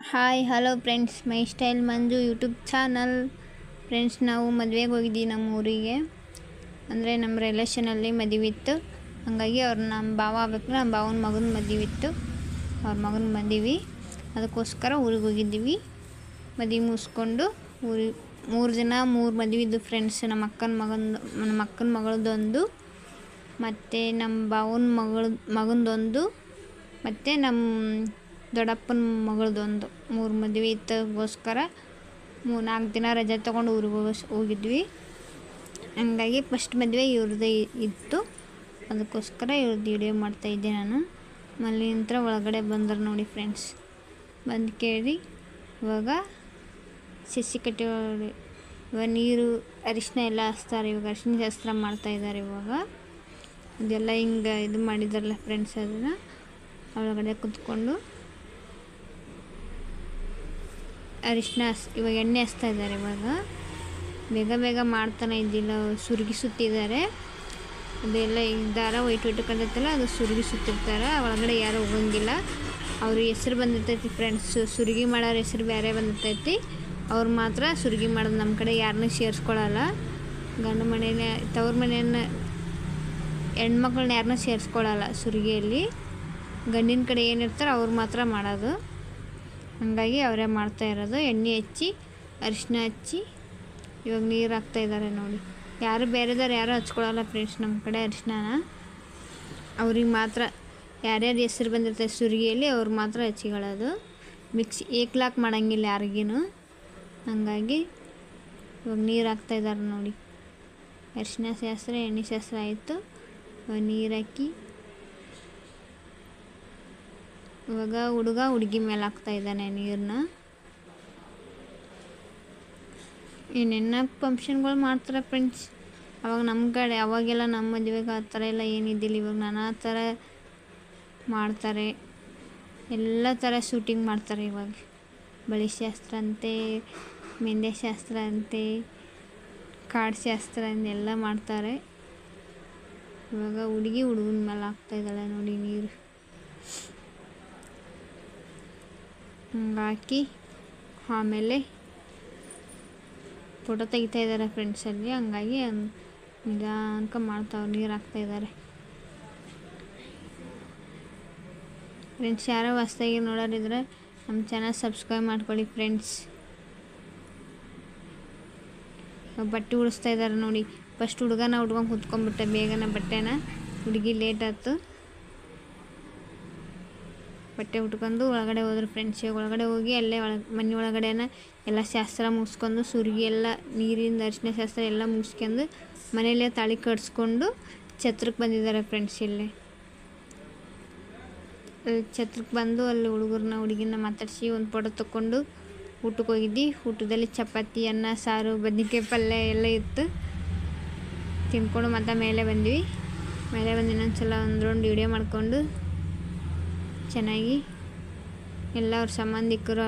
Hi hello friends, ಮೈ style ಮಂಜು YouTube channel. Friends, ನಾವು ಮದುವೆಗೆ ಹೋಗಿದ್ದೀವಿ ನಮ್ಮ ಊರಿಗೆ. ಅಂದರೆ ನಮ್ಮ ರಿಲೇಷನಲ್ಲಿ ಮದುವೆ ಇತ್ತು. ಹಾಗಾಗಿ ನಮ್ಮ ಭಾವ ಆಗಬೇಕು, ನಮ್ಮ ಭಾವನ ಮಗನ ಮದುವೆ ಇತ್ತು. ಅವ್ರ ಮಗನ ಮದುವೆ, ಅದಕ್ಕೋಸ್ಕರ ಊರಿಗೆ ಹೋಗಿದ್ದೀವಿ. ಮದುವೆ ಮುಗಿಸ್ಕೊಂಡು ಊರಿಗೆ 3 ದಿನ 3 ಮದುವೆ ಇದ್ದು ಫ್ರೆಂಡ್ಸ್. ನಮ್ಮ ಅಕ್ಕನ ಮಗಳದೊಂದು, ಮತ್ತು ನಮ್ಮ ಭಾವನ ಮಗಂದೊಂದು, ಮತ್ತು ನಮ್ಮ ದೊಡ್ಡಪ್ಪನ ಮಗಳದೊಂದು 3 ಮದುವೆ ಇತ್ತಗೋಸ್ಕರ 4 ದಿನ ರಜೆ ತೊಗೊಂಡು ಊರಿಗೆ ಹೋಗಿದ್ವಿ. ಹಂಗಾಗಿ ಫಸ್ಟ್ ಮದುವೆ ಇವ್ರದ್ದೇ ಇತ್ತು, ಅದಕ್ಕೋಸ್ಕರ ಇವ್ರದ್ದು ವಿಡಿಯೋ ಮಾಡ್ತಾಯಿದ್ದೆ ನಾನು. ನಂತರ ಒಳಗಡೆ ಬಂದರು ನೋಡಿ ಫ್ರೆಂಡ್ಸ್. ಬಂದು ಕೇಳಿ ಇವಾಗ ಸಸಿ ಕಟ್ಟಿ ಇವಾಗ ನೀರು ಅರಿಶಿನ ಎಲ್ಲ ಹಚ್ತಾರೆ. ಇವಾಗ ಅರಿಶಿನ ಶಾಸ್ತ್ರ ಮಾಡ್ತಾಯಿದ್ದಾರೆ. ಇವಾಗ ಅದೆಲ್ಲ ಹಿಂಗೆ ಇದು ಮಾಡಿದಾರಲ್ಲ ಫ್ರೆಂಡ್ಸ್, ಅದನ್ನು ಒಳಗಡೆ ಕುತ್ಕೊಂಡು ಅರಿಶಿನ ಇವಾಗ ಎಣ್ಣೆ ಹಚ್ತಾ ಇದ್ದಾರೆ. ಇವಾಗ ಬೇಗ ಮಾಡ್ತಾನೆ ಇದ್ದಿಲ್ಲ, ಸುರುಗಿ ಸುತ್ತಿದ್ದಾರೆ. ಅದೆಲ್ಲ ದಾರ ವೈಟ್ ಕಂಡೈತಲ್ಲ, ಅದು ಸುರುಗಿ ಸುತ್ತಿರ್ತಾರೆ. ಒಳಗಡೆ ಯಾರು ಹೋಗಂಗಿಲ್ಲ. ಅವ್ರ ಹೆಸ್ರು ಬಂದಿರ್ತೈತಿ ಫ್ರೆಂಡ್ಸ್. ಸುರುಗಿ ಮಾಡೋರ ಹೆಸ್ರು ಬೇರೆ ಬಂದಿರ್ತೈತಿ. ಅವ್ರು ಮಾತ್ರ ಸುರುಗಿ ಮಾಡೋದು. ನಮ್ಮ ಕಡೆ ಯಾರನ್ನೂ ಸೇರಿಸ್ಕೊಳ್ಳಲ್ಲ. ಗಂಡು ಮನೆಯೇ ತವ್ರ ಮನೆಯನ್ನ ಹೆಣ್ಮಕ್ಳನ್ನ ಯಾರನ್ನೂ ಸೇರಿಸ್ಕೊಳ್ಳಲ್ಲ ಸುರುಗಿಯಲ್ಲಿ. ಗಂಡಿನ ಕಡೆ ಏನಿರ್ತಾರೆ ಅವ್ರು ಮಾತ್ರ ಮಾಡೋದು. ಹಾಗಾಗಿ ಅವರೇ ಮಾಡ್ತಾ ಇರೋದು. ಎಣ್ಣೆ ಹಚ್ಚಿ ಅರಿಶಿನ ಹಚ್ಚಿ ಇವಾಗ ನೀರು ಹಾಕ್ತಾಯಿದ್ದಾರೆ ನೋಡಿ. ಯಾರು ಬೇರೆದವ್ರು ಯಾರೂ ಹಚ್ಕೊಳ್ಳಲ್ಲ ಫ್ರೆಂಡ್ಸ್ ನಮ್ಮ ಕಡೆ ಅರಿಶಿನ. ಅವ್ರಿಗೆ ಮಾತ್ರ ಯಾರ್ಯಾರು ಹೆಸ್ರು ಬಂದಿರ್ತಾರೆ ಸುರಿಗೆಯಲ್ಲಿ ಅವ್ರು ಮಾತ್ರ ಹಚ್ಕೊಳ್ಳೋದು. ಮಿಕ್ಸಿ ಏಕ್ಲಾಕ್ ಮಾಡೋಂಗಿಲ್ಲ ಯಾರಿಗೂ. ಹಾಗಾಗಿ ಇವಾಗ ನೀರು ಹಾಕ್ತಾಯಿದ್ದಾರೆ ನೋಡಿ. ಅರಿಶಿನ ಶಾಸ್ತ್ರ ಎಣ್ಣೆ ಶಾಸ್ತ್ರ ಆಯಿತು. ನೀರು ಹಾಕಿ ಇವಾಗ ಹುಡುಗ ಹುಡುಗಿ ಮೇಲೆ ಹಾಕ್ತಾಯಿದ್ದಾನೆ ನೀರನ್ನ. ಏನೇನು ಫಂಕ್ಷನ್ಗಳು ಮಾಡ್ತಾರೆ ಫ್ರೆಂಡ್ಸ್. ಅವಾಗ ನಮ್ಮ ಕಡೆ ಅವಾಗೆಲ್ಲ ನಮ್ಮ ಮದುವೆಗೆ ಆ ಥರ ಎಲ್ಲ ಏನಿದ್ದಿಲ್ಲ. ಇವಾಗ ನಾನಾ ಥರ ಮಾಡ್ತಾರೆ. ಎಲ್ಲ ಥರ ಶೂಟಿಂಗ್ ಮಾಡ್ತಾರೆ ಇವಾಗ. ಬಳೆ ಶಾಸ್ತ್ರ ಅಂತೆ, ಮೆಹಂದಿ ಶಾಸ್ತ್ರ ಅಂತೆ, ಕಾರ್ಡ್ ಶಾಸ್ತ್ರ ಎಲ್ಲ ಮಾಡ್ತಾರೆ. ಇವಾಗ ಹುಡುಗಿ ಹುಡುಗನ ಮೇಲೆ ಹಾಕ್ತಾಯಿದ್ದಾಳೆ ನೋಡಿ ನೀರು. ಹಾಕಿ ಆಮೇಲೆ ಫೋಟೋ ತೆಗಿತಾ ಇದ್ದಾರೆ ಫ್ರೆಂಡ್ಸಲ್ಲಿ. ಹಂಗಾಗಿ ನಿಧಾನಕ್ಕೆ ಮಾಡ್ತಾವ್ರು, ನೀರು ಹಾಕ್ತಾಯಿದ್ದಾರೆ ಫ್ರೆಂಡ್ಸ್. ಯಾರೋ ಹೊಸ್ದಾಗಿ ನೋಡೋರಿದ್ರೆ ನಮ್ಮ ಚಾನಲ್ ಸಬ್ಸ್ಕ್ರೈಬ್ ಮಾಡ್ಕೊಳ್ಳಿ ಫ್ರೆಂಡ್ಸ್. ಬಟ್ಟೆ ಉಡಿಸ್ತಾ ಇದ್ದಾರೆ ನೋಡಿ. ಫಸ್ಟ್ ಹುಡುಗನ ಉಟ್ಕೊಂಡು ಕುತ್ಕೊಂಡ್ಬಿಟ್ಟೆ ಬೇಗನೆ ಬಟ್ಟೆನ. ಹುಡುಗಿ ಲೇಟ್ ಆಯ್ತು. ಬಟ್ಟೆ ಉಟ್ಕೊಂಡು ಒಳಗಡೆ ಹೋದ್ರು ಫ್ರೆಂಡ್ಸ್. ಒಳಗಡೆ ಹೋಗಿ ಅಲ್ಲೇ ಮನೆ ಒಳಗಡೆನ ಎಲ್ಲ ಶಾಸ್ತ್ರ ಮುಗಿಸ್ಕೊಂಡು ಸುರುಗಿ ಎಲ್ಲ ನೀರಿಂದ ಅರಿಶಿನ ಶಾಸ್ತ್ರ ಎಲ್ಲ ಮುಗಿಸ್ಕೊಂಡು ಮನೆಯಲ್ಲೇ ತಾಳಿ ಕಟ್ಸ್ಕೊಂಡು ಛತ್ರಕ್ಕೆ ಬಂದಿದ್ದಾರೆ ಫ್ರೆಂಡ್ಸ್. ಇಲ್ಲಿ ಛತ್ರಕ್ಕೆ ಬಂದು ಅಲ್ಲಿ ಹುಡುಗಿನ ಮಾತಾಡಿಸಿ ಒಂದು ಫೋಟೋ ತೊಗೊಂಡು ಊಟಕ್ಕೆ ಹೋಗಿದ್ವಿ. ಊಟದಲ್ಲಿ ಚಪಾತಿ, ಅನ್ನ, ಸಾರು, ಬದ್ನಿಕಾಯಿ ಪಲ್ಯ ಎಲ್ಲ ಇತ್ತು. ತಿನ್ಕೊಂಡು ಮತ್ತೆ ಮೇಲೆ ಬಂದು ಇನ್ನೊಂದು ಸಲ ಒಂದು ರೌಂಡ್ ವಿಡಿಯೋ ಮಾಡಿಕೊಂಡು ಚೆನ್ನಾಗಿ ಎಲ್ಲ ಅವ್ರ ಸಂಬಂಧಿಕರು